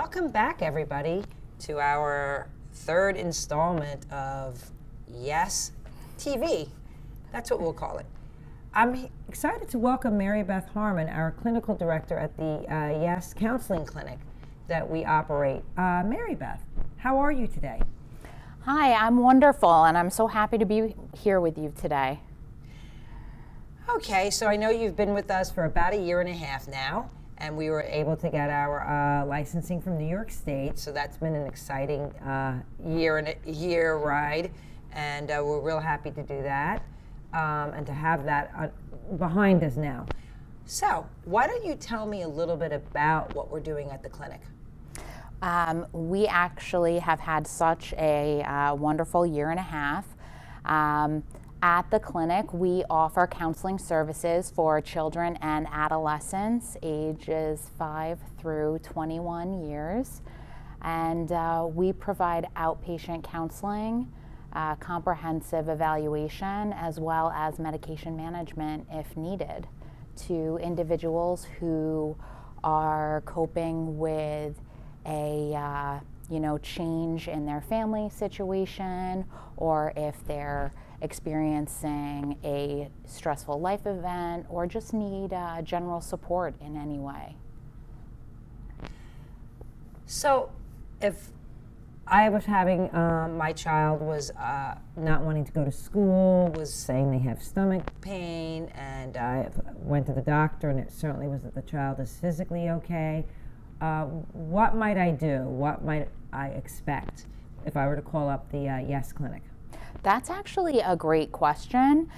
Welcome back, everybody, to our third installment of Yes TV. That's what we'll call it. I'm excited to welcome MaryBeth Harmon, our clinical director at the Yes Counseling Clinic that we operate. MaryBeth, how are you today? Hi, I'm wonderful, and I'm so happy to be here with you today. Okay, so I know you've been with us for about a year and a half now, and we were able to get our licensing from New York State, so that's been an exciting year ride, and we're real happy to do that, and to have that behind us now. So, why don't you tell me a little bit about what we're doing at the clinic? We actually have had such a wonderful year and a half. At the clinic, we offer counseling services for children and adolescents ages 5 through 21 years. And we provide outpatient counseling, comprehensive evaluation, as well as medication management if needed to individuals who are coping with a change in their family situation, or if they're experiencing a stressful life event, or just need general support in any way. So if I was having, my child was not wanting to go to school, was saying they have stomach pain, and I went to the doctor, and it certainly was that the child is physically okay. What might I do? What might I expect if I were to call up the Yes Clinic? That's actually a great question,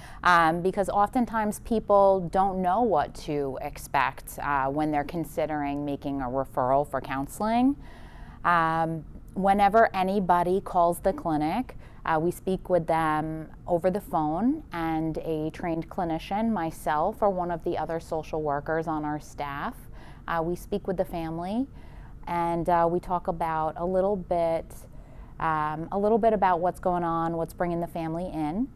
because oftentimes people don't know what to expect when they're considering making a referral for counseling. Whenever anybody calls the clinic, we speak with them over the phone, and a trained clinician, myself, or one of the other social workers on our staff, we speak with the family, and we talk about a little bit about what's going on, what's bringing the family in,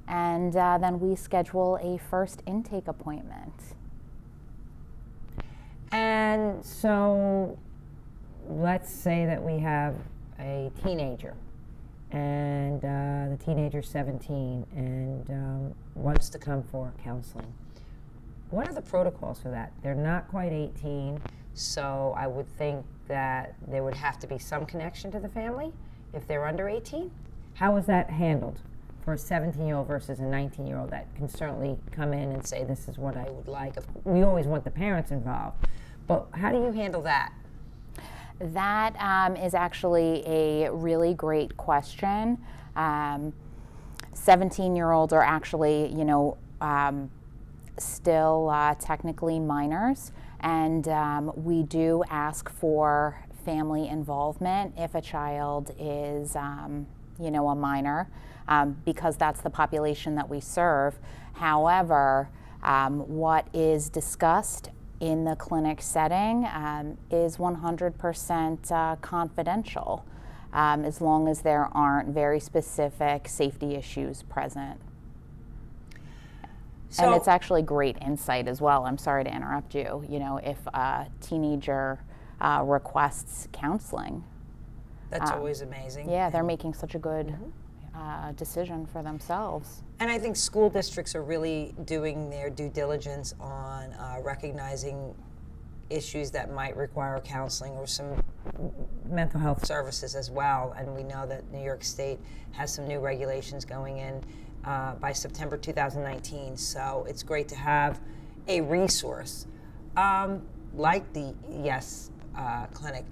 and then we schedule a first intake appointment. And so let's say that we have a teenager, and the teenager's 17 and wants to come for counseling. What are the protocols for that? They're not quite 18, so I would think that there would have to be some connection to the family if they're under 18. How is that handled for a 17-year-old versus a 19-year-old that can certainly come in and say, this is what I would like? We always want the parents involved, but how do you handle that? That is actually a really great question. 17-year-olds are actually, still technically minors, and we do ask for family involvement if a child is, a minor, because that's the population that we serve. However, what is discussed in the clinic setting is 100% confidential, as long as there aren't very specific safety issues present. So, and it's actually great insight as well. I'm sorry to interrupt you. If a teenager requests counseling. That's always amazing. Yeah, they're making such a good decision for themselves. And I think school districts are really doing their due diligence on recognizing issues that might require counseling or some mental health services as well. And we know that New York State has some new regulations going in by September 2019. So it's great to have a resource like the Yes Clinic.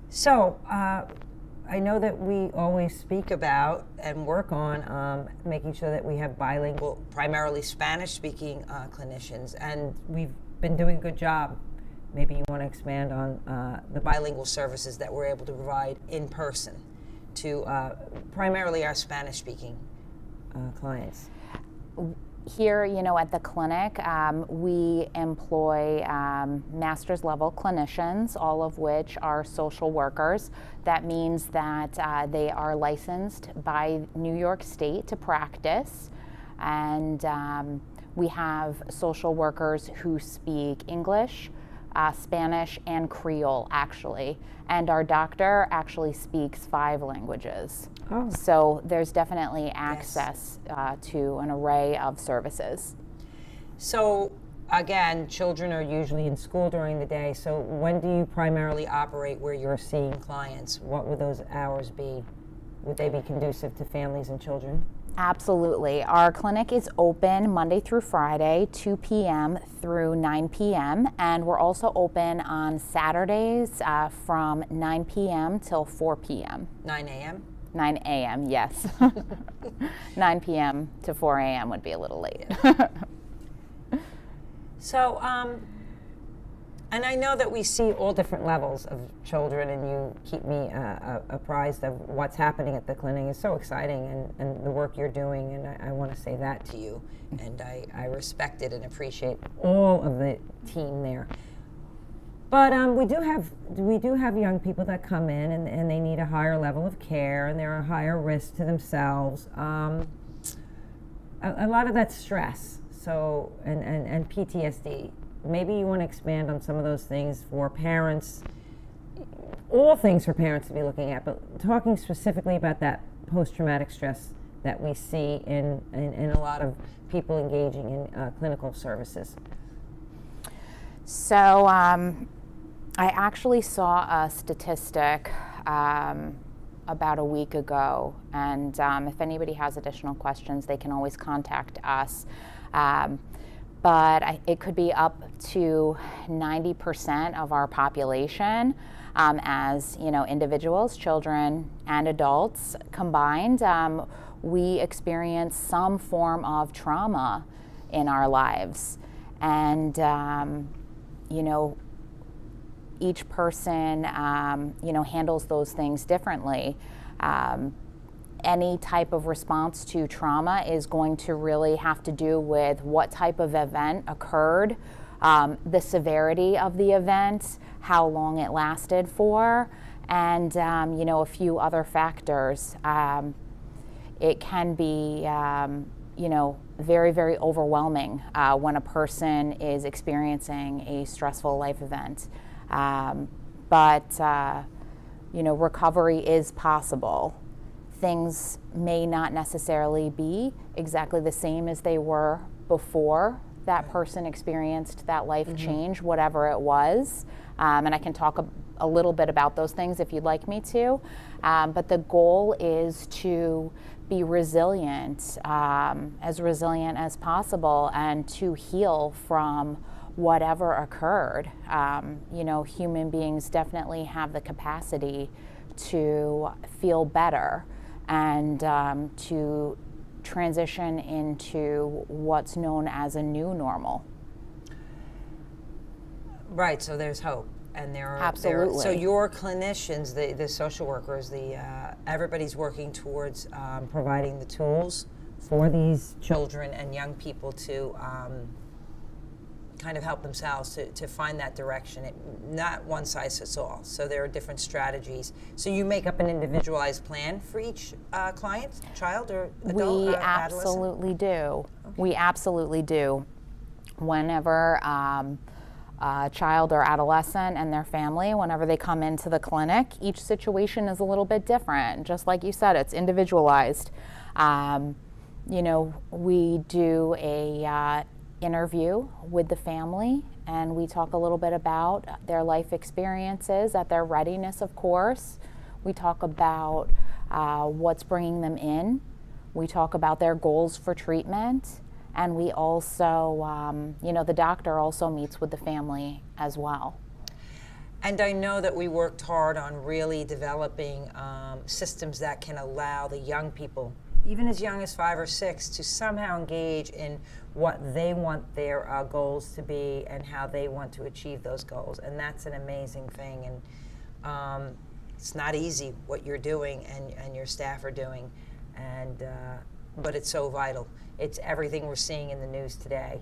So I know that we always speak about and work on making sure that we have bilingual, primarily Spanish-speaking clinicians, and we've been doing a good job. Maybe you want to expand on the bilingual services that we're able to provide in person to primarily our Spanish-speaking clients. Here, at the clinic, we employ master's level clinicians, all of which are social workers. That means that they are licensed by New York State to practice, and we have social workers who speak English, Spanish and Creole, actually. And our doctor actually speaks 5 languages. Oh. So there's definitely access to an array of services. So again, children are usually in school during the day. So when do you primarily operate where you're seeing clients? What would those hours be? Would they be conducive to families and children? Absolutely. Our clinic is open Monday through Friday, 2 p.m. through 9 p.m. And we're also open on Saturdays from 9 p.m. till 4 p.m. 9 a.m.? 9 a.m., yes. 9 p.m. to 4 a.m. would be a little late. So, and I know that we see all different levels of children, and you keep me apprised of what's happening at the clinic. It's so exciting, and the work you're doing, and I want to say that to you. And I respect it and appreciate all of the team there. But we do have young people that come in, and they need a higher level of care, and they're a higher risk to themselves. A lot of that's stress. So, and PTSD. Maybe you want to expand on some of those things for parents, all things for parents to be looking at, but talking specifically about that post-traumatic stress that we see in a lot of people engaging in clinical services. So I actually saw a statistic about a week ago, and if anybody has additional questions, they can always contact us. But it could be up to 90% of our population as individuals, children, and adults combined. We experience some form of trauma in our lives, and each person handles those things differently. Any type of response to trauma is going to really have to do with what type of event occurred, the severity of the event, how long it lasted for, and a few other factors. It can be very, very overwhelming when a person is experiencing a stressful life event. But recovery is possible. Things may not necessarily be exactly the same as they were before that person experienced that life change, whatever it was. And I can talk a little bit about those things if you'd like me to. But the goal is to be resilient, as resilient as possible, and to heal from whatever occurred. Human beings definitely have the capacity to feel better and to transition into what's known as a new normal. Right, so there's hope. And there are Absolutely. So your clinicians, the social workers, everybody's working towards providing the tools for these children and young people to kind of help themselves to find that direction. Not one size fits all. So there are different strategies. So you make up an individualized plan for each client, child or adult, We adolescent? absolutely do. Okay. We absolutely do. Whenever a child or adolescent and their family, whenever they come into the clinic, each situation is a little bit different. Just like you said, it's individualized. We do a interview with the family, and we talk a little bit about their life experiences, at their readiness, of course. We talk about what's bringing them in. We talk about their goals for treatment, and we also, the doctor also meets with the family as well. And I know that we worked hard on really developing systems that can allow the young people, even as young as 5 or 6, to somehow engage in what they want their goals to be and how they want to achieve those goals. And that's an amazing thing. And it's not easy what you're doing and your staff are doing, but it's so vital. It's everything we're seeing in the news today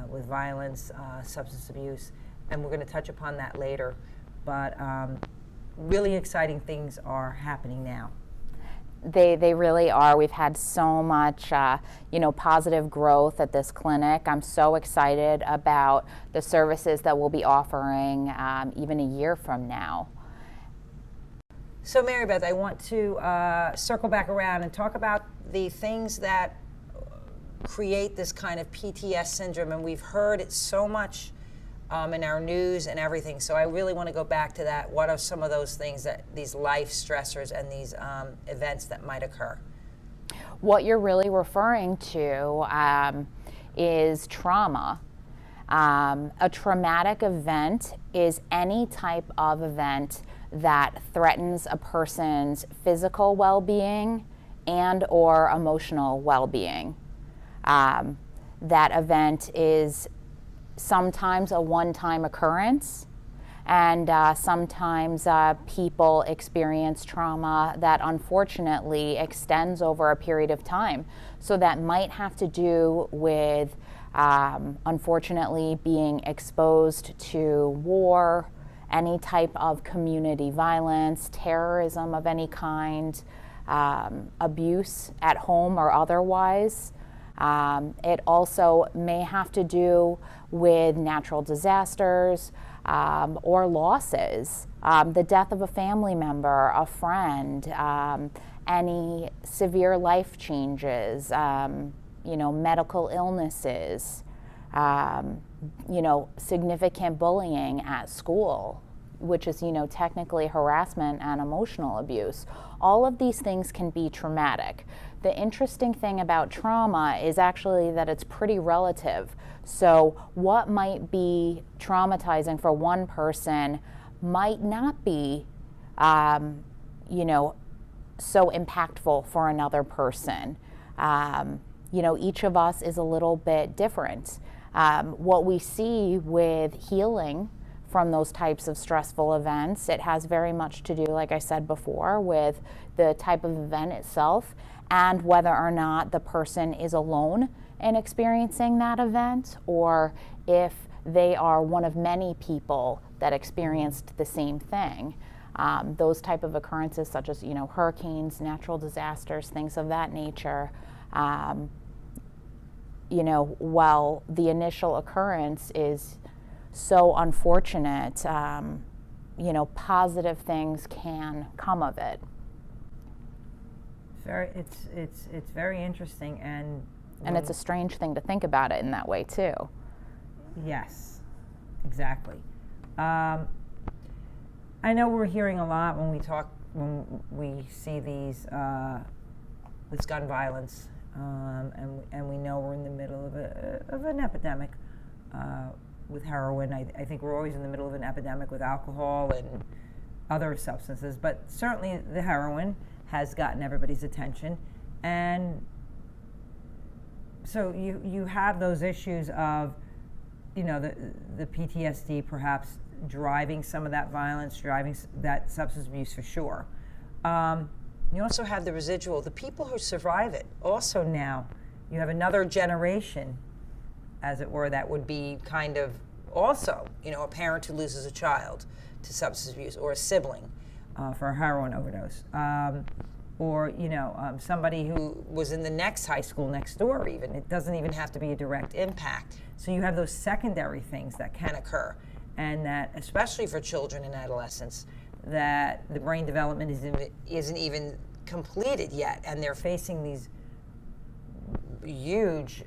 with violence, substance abuse, and we're going to touch upon that later. But really exciting things are happening now. They really are. We've had so much, positive growth at this clinic. I'm so excited about the services that we'll be offering even a year from now. So MaryBeth, I want to circle back around and talk about the things that create this kind of PTS syndrome, and we've heard it so much in our news and everything. So I really want to go back to that. What are some of those things, that these life stressors and these events that might occur? What you're really referring to is trauma. A traumatic event is any type of event that threatens a person's physical well-being and or emotional well-being. That event is sometimes a one-time occurrence, and sometimes people experience trauma that unfortunately extends over a period of time. So that might have to do with unfortunately being exposed to war, any type of community violence, terrorism of any kind, abuse at home or otherwise. It also may have to do with natural disasters or losses, the death of a family member, a friend, any severe life changes, medical illnesses, significant bullying at school, which is, technically harassment and emotional abuse. All of these things can be traumatic. The interesting thing about trauma is actually that it's pretty relative. So what might be traumatizing for one person might not be, so impactful for another person. Each of us is a little bit different. What we see with healing from those types of stressful events, it has very much to do, like I said before, with the type of event itself and whether or not the person is alone in experiencing that event, or if they are one of many people that experienced the same thing. Those type of occurrences, such as hurricanes, natural disasters, things of that nature, while the initial occurrence is so unfortunate, positive things can come of it. It's very interesting, and it's a strange thing to think about it in that way too. Yes, exactly. I know we're hearing a lot when we see this gun violence, and we know we're in the middle of an epidemic with heroin. I think we're always in the middle of an epidemic with alcohol and other substances, but certainly the heroin has gotten everybody's attention. And so you have those issues of, the PTSD perhaps driving some of that violence, driving that substance abuse for sure. You also have the residual, the people who survive it. Also now, you have another generation, as it were, that would be kind of also, a parent who loses a child to substance abuse, or a sibling for a heroin overdose. Or somebody who was in the next high school next door even. It doesn't even have to be a direct impact. So you have those secondary things that can occur, and that, especially for children and adolescents, that the brain development isn't even completed yet, and they're facing these huge,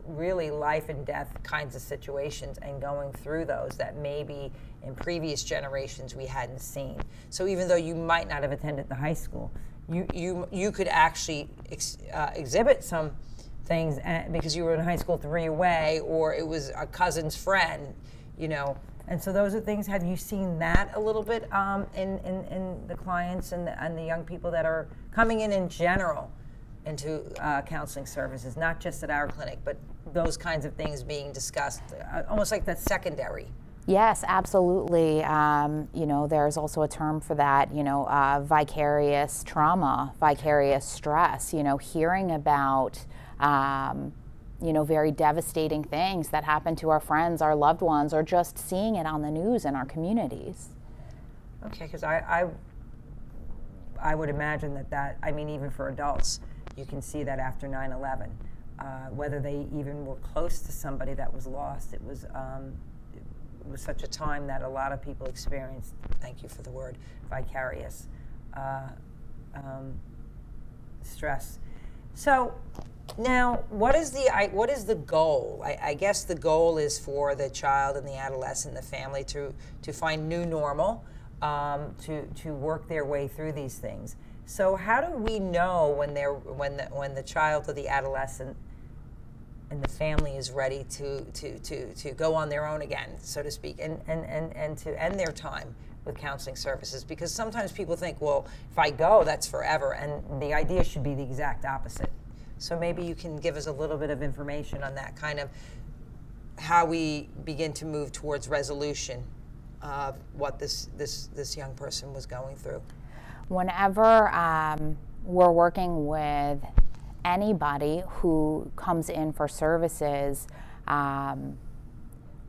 really life and death kinds of situations, and going through those that maybe in previous generations we hadn't seen. So even though you might not have attended the high school, you could actually exhibit some things because you were in high school 3 away, or it was a cousin's friend, And so those are things. Have you seen that a little bit in the clients and the young people that are coming in general into counseling services, not just at our clinic, but those kinds of things being discussed, almost like that's secondary? Yes, absolutely. There's also a term for that, vicarious trauma, vicarious stress, hearing about, very devastating things that happen to our friends, our loved ones, or just seeing it on the news in our communities. Okay, because I I would imagine that, I mean, even for adults, you can see that after 9/11, whether they even were close to somebody that was lost. It was such a time that a lot of people experienced, thank you for the word, vicarious stress. So now, what is the goal? I guess the goal is for the child and the adolescent, the family, to find new normal, to work their way through these things. So how do we know when the child or the adolescent and the family is ready to go on their own again, so to speak, and to end their time with counseling services? Because sometimes people think, well, if I go, that's forever, and the idea should be the exact opposite. So maybe you can give us a little bit of information on that, kind of how we begin to move towards resolution of what this young person was going through. Whenever we're working with anybody who comes in for services,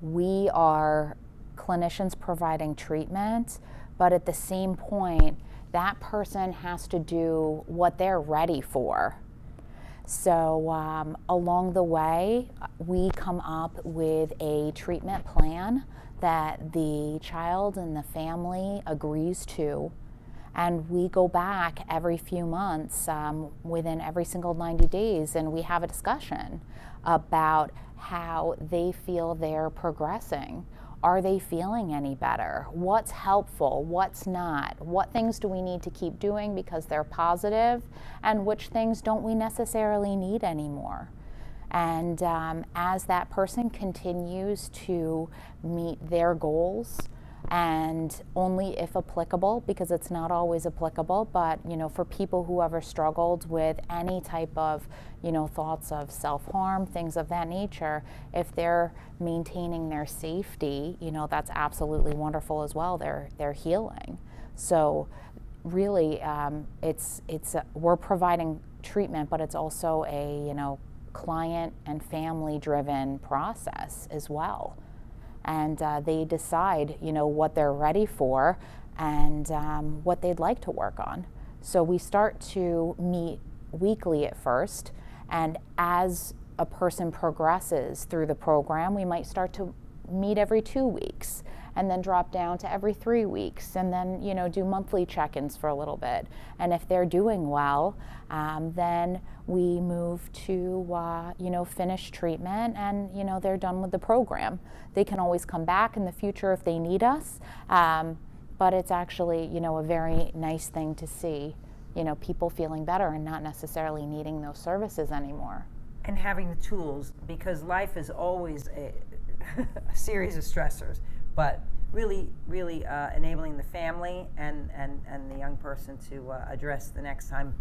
we are clinicians providing treatment, but at the same point, that person has to do what they're ready for. So along the way, we come up with a treatment plan that the child and the family agrees to. And we go back every few months, within every single 90 days, and we have a discussion about how they feel they're progressing. Are they feeling any better? What's helpful? What's not? What things do we need to keep doing because they're positive? And which things don't we necessarily need anymore? And as that person continues to meet their goals, and only if applicable, because it's not always applicable, but for people who ever struggled with any type of thoughts of self-harm, things of that nature, if they're maintaining their safety, that's absolutely wonderful as well. They're healing. So really, we're providing treatment, but it's also a client and family driven process as well. And they decide, what they're ready for and what they'd like to work on. So we start to meet weekly at first, and as a person progresses through the program, we might start to meet every 2 weeks, and then drop down to every 3 weeks, and then do monthly check-ins for a little bit. And if they're doing well, then we move to finish treatment, and they're done with the program. They can always come back in the future if they need us, but it's actually a very nice thing to see people feeling better and not necessarily needing those services anymore. And having the tools, because life is always a series of stressors, but really enabling the family and the young person to address the next time.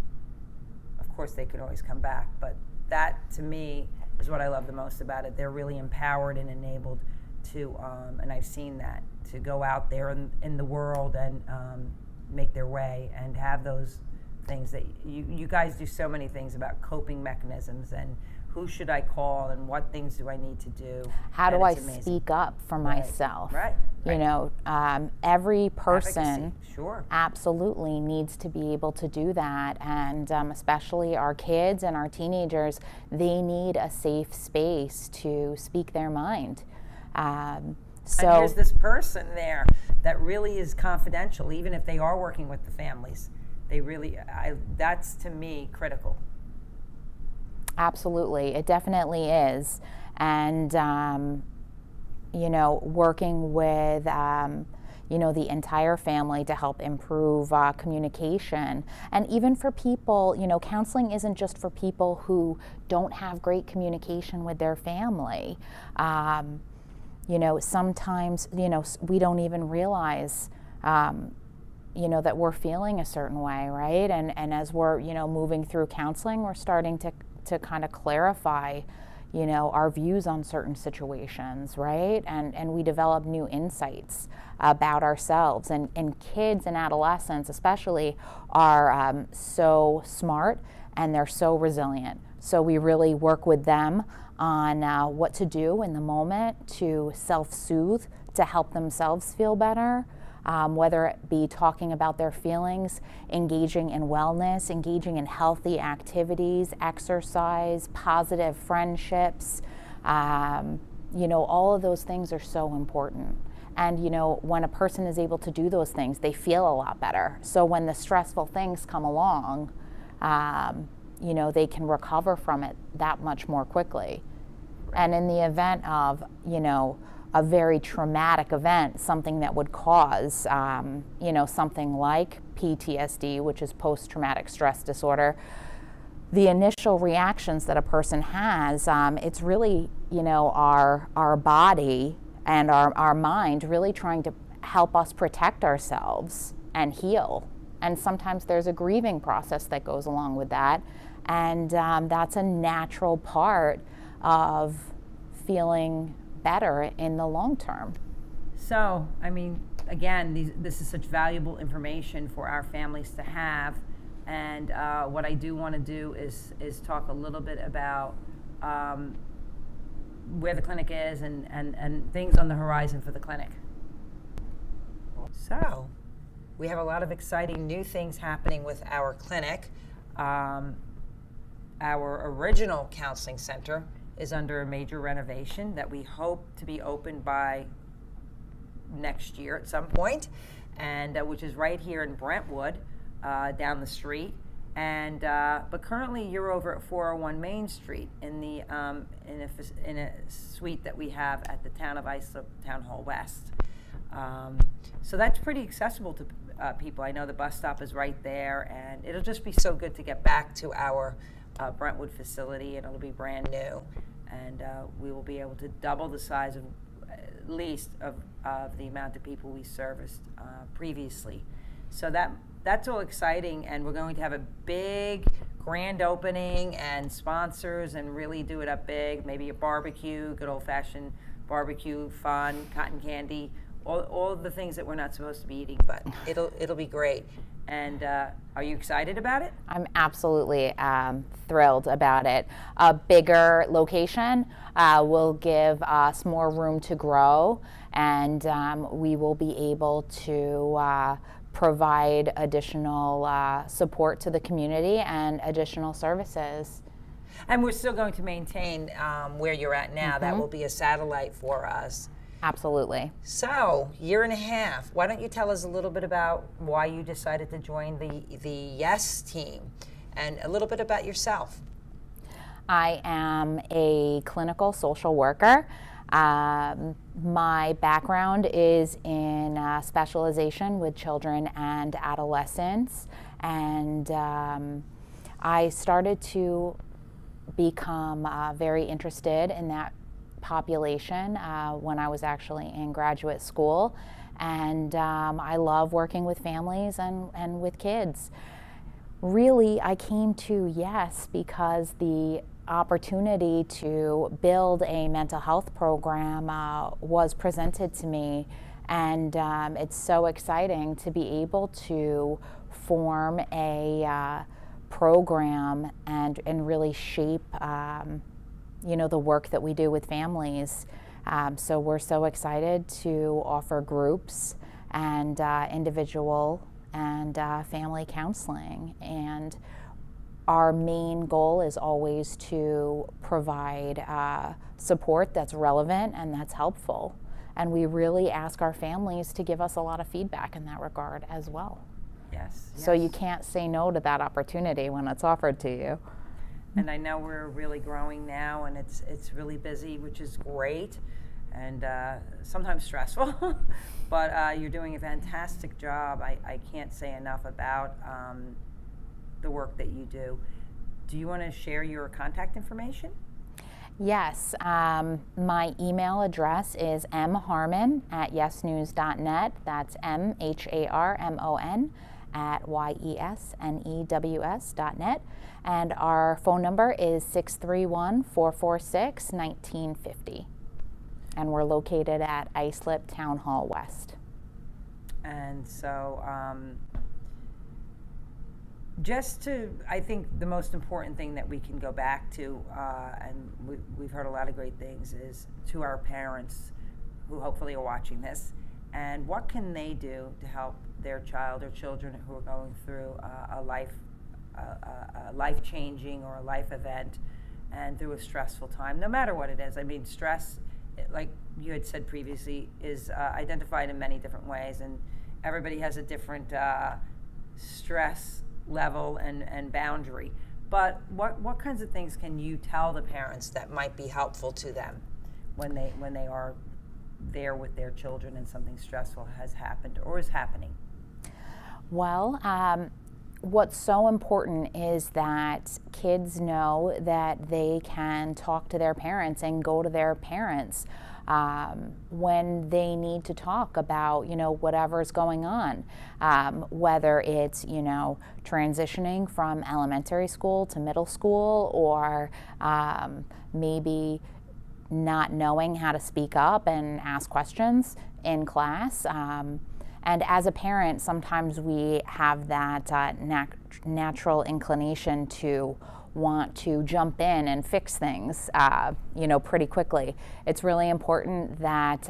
Of course, they could always come back, but that, to me, is what I love the most about it. They're really empowered and enabled to, and I've seen that, to go out there in the world and make their way and have those things that you guys do so many things about coping mechanisms and who should I call and what things do I need to do. How do I speak up for myself? Right. Every person advocacy, sure, absolutely needs to be able to do that, and especially our kids and our teenagers, they need a safe space to speak their mind. So and here's this person there that really is confidential, even if they are working with the families. They really, that's to me critical. Absolutely, it definitely is. And working with the entire family to help improve communication. And even for people, counseling isn't just for people who don't have great communication with their family. Sometimes we don't even realize that we're feeling a certain way, right? And as we're moving through counseling, we're starting to kind of clarify our views on certain situations, right? And we develop new insights about ourselves. And kids and adolescents especially are so smart, and they're so resilient. So we really work with them on what to do in the moment to self-soothe, to help themselves feel better. whether it be talking about their feelings, engaging in wellness, engaging in healthy activities, exercise, positive friendships. All of those things are so important. And, when a person is able to do those things, they feel a lot better. So when the stressful things come along, they can recover from it that much more quickly. And in the event of, a very traumatic event, something that would cause, something like PTSD, which is post-traumatic stress disorder, the initial reactions that a person has, it's really, our body and our mind really trying to help us protect ourselves and heal. And sometimes there's a grieving process that goes along with that. And that's a natural part of feeling better in the long term. So, again, this is such valuable information for our families to have. And what I do want to do is talk a little bit about where the clinic is and things on the horizon for the clinic. So, we have a lot of exciting new things happening with our clinic. Our original counseling center is under a major renovation that we hope to be open by next year at some point, and which is right here in Brentwood, down the street. And but currently you're over at 401 Main Street in the in a suite that we have at the Town of Islip Town Hall West. So that's pretty accessible to people. I know the bus stop is right there, and it'll just be so good to get back to our Brentwood facility, and it'll be brand new, and we will be able to double the size of at least of the amount of people we serviced previously. So that's all exciting, and we're going to have a big grand opening and sponsors and really do it up big, maybe a barbecue, good old-fashioned barbecue, fun, cotton candy, all the things that we're not supposed to be eating, but it'll be great. And are you excited about it? I'm absolutely thrilled about it. A bigger location will give us more room to grow, and we will be able to provide additional support to the community and additional services. And we're still going to maintain where you're at now. That will be a satellite for us. Absolutely. So, year and a half. Why don't you tell us a little bit about why you decided to join the YES team, and a little bit about yourself. I am a clinical social worker. My background is in specialization with children and adolescents, and I started to become very interested in that population when I was actually in graduate school, and I love working with families and with kids. Really, I came to YES because the opportunity to build a mental health program was presented to me, and it's so exciting to be able to form a program and really shape the work that we do with families. So we're so excited to offer groups and individual and family counseling. And our main goal is always to provide support that's relevant and that's helpful. And we really ask our families to give us a lot of feedback in that regard as well. Yes. So you can't say no to that opportunity when it's offered to you. And I know we're really growing now, and it's really busy, which is great, and sometimes stressful. But you're doing a fantastic job. I can't say enough about the work that you do. Do you want to share your contact information? Yes. My email address is mharmon@yesnews.net. That's MHARMON at YESNEWS.net. And our phone number is 631-446-1950. And we're located at Islip Town Hall West. And so I think the most important thing that we can go back to, and we've heard a lot of great things, is to our parents who hopefully are watching this, and what can they do to help their child or children who are going through a life-changing or a life event and through a stressful time, no matter what it is. I mean, stress, like you had said previously, is identified in many different ways, and everybody has a different stress level and boundary. But what kinds of things can you tell the parents that might be helpful to them when they are there with their children and something stressful has happened or is happening? Well, what's so important is that kids know that they can talk to their parents and go to their parents when they need to talk about, whatever's going on, whether it's, transitioning from elementary school to middle school, or maybe not knowing how to speak up and ask questions in class. And as a parent, sometimes we have that natural inclination to want to jump in and fix things, pretty quickly. It's really important that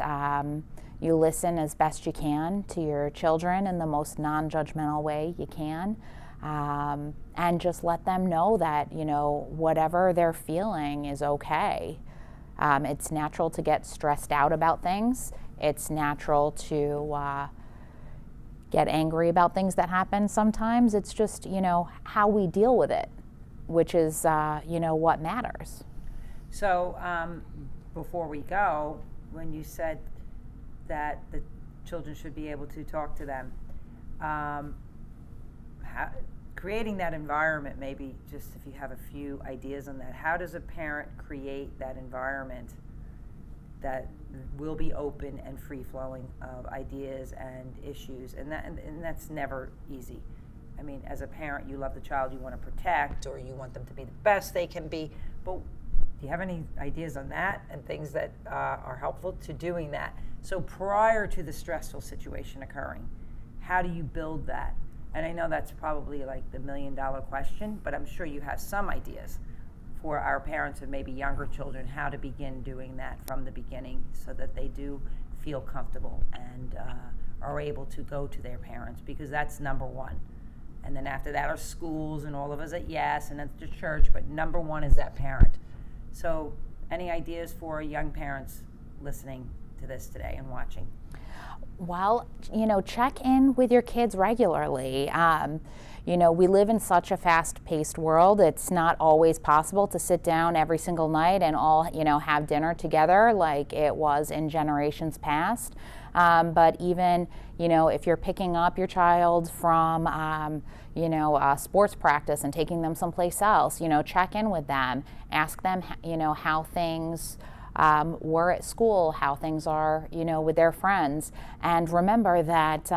you listen as best you can to your children in the most non-judgmental way you can, and just let them know that, whatever they're feeling is okay. It's natural to get stressed out about things. It's natural to get angry about things that happen sometimes. It's just, how we deal with it, which is, what matters. So before we go, when you said that the children should be able to talk to them, creating that environment, maybe just if you have a few ideas on that, how does a parent create that environment that will be open and free-flowing of ideas and issues? And that's never easy. I mean, as a parent, you love the child you want to protect, or you want them to be the best they can be, but do you have any ideas on that and things that are helpful to doing that? So prior to the stressful situation occurring, how do you build that? And I know that's probably like the $1 million question, but I'm sure you have some ideas for our parents of maybe younger children, how to begin doing that from the beginning so that they do feel comfortable and are able to go to their parents, because that's number one. And then after that are schools and all of us at Yes and at the church, but number one is that parent. So any ideas for young parents listening to this today and watching? Well, check in with your kids regularly. We live in such a fast-paced world. It's not always possible to sit down every single night and all, have dinner together like it was in generations past. But even, if you're picking up your child from, sports practice and taking them someplace else, check in with them. Ask them, how things were at school, how things are, with their friends. And remember that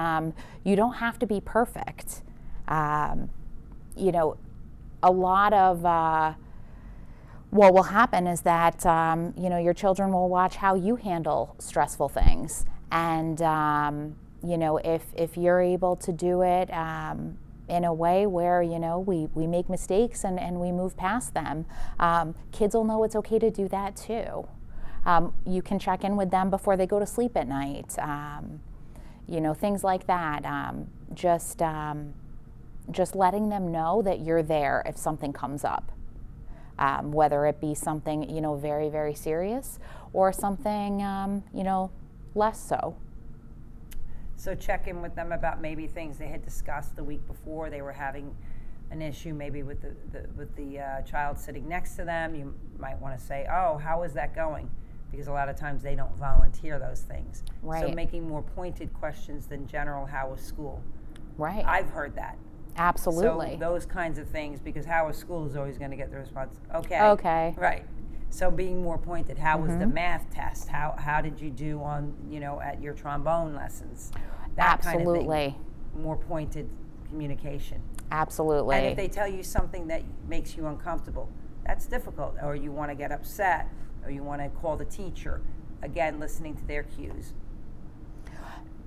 you don't have to be perfect. A lot of what will happen is that, your children will watch how you handle stressful things. And, if you're able to do it in a way where, we make mistakes and we move past them, kids will know it's okay to do that too. You can check in with them before they go to sleep at night, things like that. Just letting them know that you're there if something comes up, whether it be something, very, very serious, or something, less so. So check in with them about maybe things they had discussed the week before. They were having an issue maybe with the child sitting next to them. You might want to say, oh, how is that going? Because a lot of times they don't volunteer those things. Right. So making more pointed questions than general, how was school? Right. I've heard that. Absolutely. So those kinds of things, because how was school is always going to get the response, okay. Okay. Right. So being more pointed, how was the math test? How did you do on, at your trombone lessons? That Absolutely. kind of thing. More pointed communication. Absolutely. And if they tell you something that makes you uncomfortable, that's difficult, or you want to get upset, or you want to call the teacher, again, listening to their cues.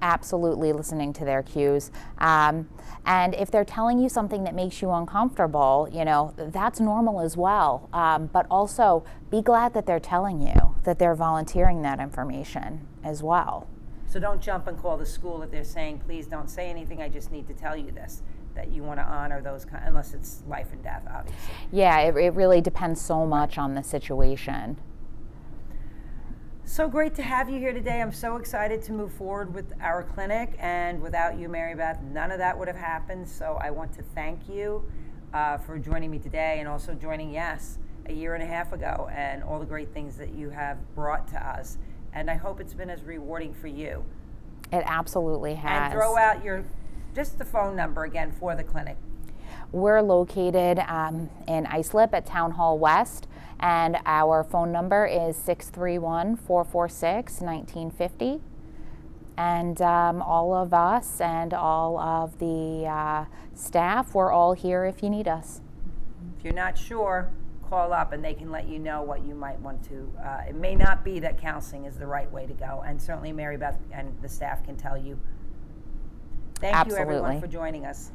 Absolutely listening to their cues. And if they're telling you something that makes you uncomfortable, that's normal as well. But also be glad that they're telling you, that they're volunteering that information as well. So don't jump and call the school if they're saying, please don't say anything, I just need to tell you this, that you want to honor those, unless it's life and death, obviously. Yeah, it really depends so much on the situation. So great to have you here today. I'm so excited to move forward with our clinic, and without you, MaryBeth, none of that would have happened. So I want to thank you for joining me today, and also joining Yes a year and a half ago, and all the great things that you have brought to us. And I hope it's been as rewarding for you. It absolutely has. And throw out just the phone number again for the clinic. We're located in Islip at Town Hall West, and our phone number is 631-446-1950. And all of us and all of the staff, we're all here if you need us. If you're not sure, call up and they can let you know what you might want to. It may not be that counseling is the right way to go, and certainly MaryBeth and the staff can tell you. Thank you, everyone, for joining us.